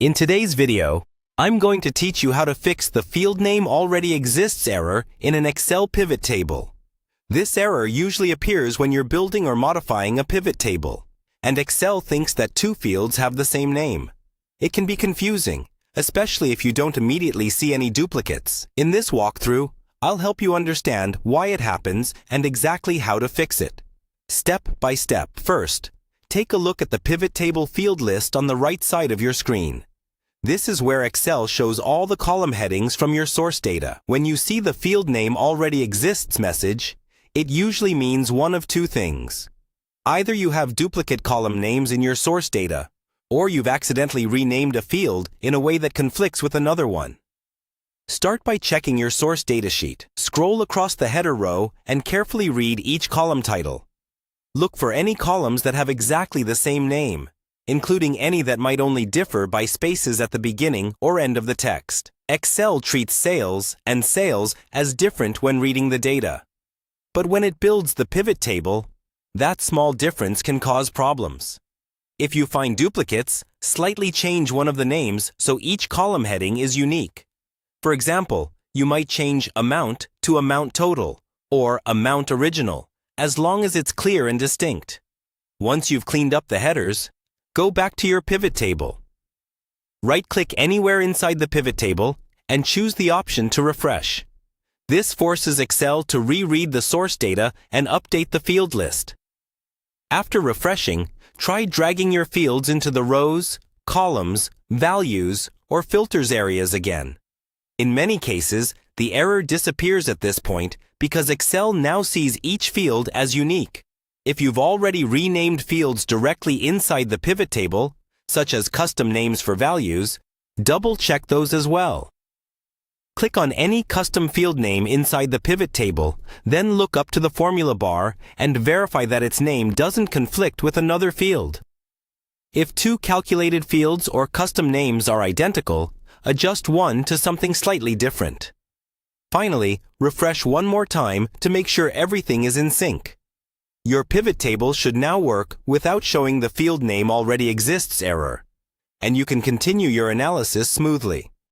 In today's video, I'm going to teach you how to fix the field name already exists error in an Excel pivot table. This error usually appears when you're building or modifying a pivot table, and Excel thinks that two fields have the same name. It can be confusing, especially if you don't immediately see any duplicates. In this walkthrough, I'll help you understand why it happens and exactly how to fix it. Step by step. First, take a look at the pivot table field list on the right side of your screen. This is where Excel shows all the column headings from your source data. When you see the field name already exists message, it usually means one of two things. Either you have duplicate column names in your source data, or you've accidentally renamed a field in a way that conflicts with another one. Start by checking your source data sheet. Scroll across the header row and carefully read each column title. Look for any columns that have exactly the same name, including any that might only differ by spaces at the beginning or end of the text. Excel treats sales and sales as different when reading the data. But when it builds the pivot table, that small difference can cause problems. If you find duplicates, slightly change one of the names so each column heading is unique. For example, you might change amount to amount total or amount original, as long as it's clear and distinct. Once you've cleaned up the headers, go back to your pivot table. Right-click anywhere inside the pivot table and choose the option to refresh. This forces Excel to reread the source data and update the field list. After refreshing, try dragging your fields into the rows, columns, values, or filters areas again. In many cases, the error disappears at this point because Excel now sees each field as unique. If you've already renamed fields directly inside the pivot table, such as custom names for values, double-check those as well. Click on any custom field name inside the pivot table, then look up to the formula bar and verify that its name doesn't conflict with another field. If two calculated fields or custom names are identical, adjust one to something slightly different. Finally, refresh one more time to make sure everything is in sync. Your pivot table should now work without showing the field name already exists error, and you can continue your analysis smoothly.